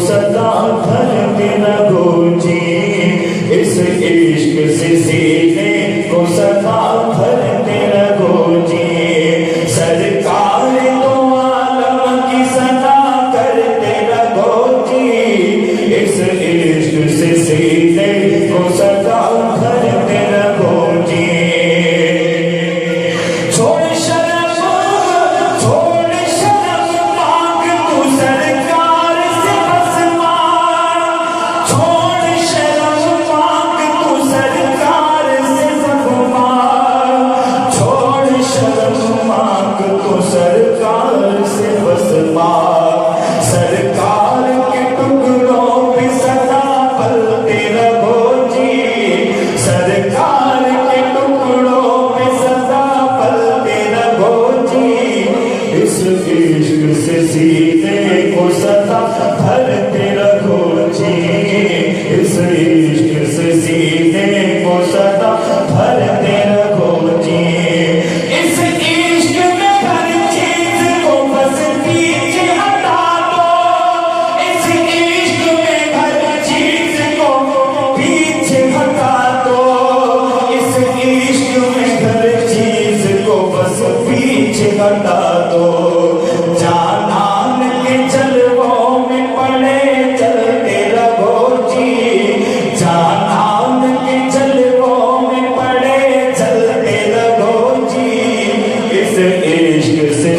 सदा भरते रहो जी, इस इश्क से सीने को सदा भरते रहो जी। सरकार दो आलम की सदा करते रहो जी, इस इश्क से सीने को सदा भरते रहो जी। सरकार के टुकड़ों पे सदा पलते रहो जी, सरकार के टुकड़ों पे सदा पलते रहो जी। इस इश्क से सीने को सदा भरते रहो जी, इस इश्क से सीने को सदा भरते रहो जी। इस इश्क में हर चीज को बस पीछे हटा दो, इस इश्क में हर चीज को पीछे हटा दो, इस इश्क में हर चीज को बस पीछे हटा दो। जानान के जलवों में पड़े चलते रहो जी, जानान के जलवों में पड़े चलते रहो जी। इस इश्क से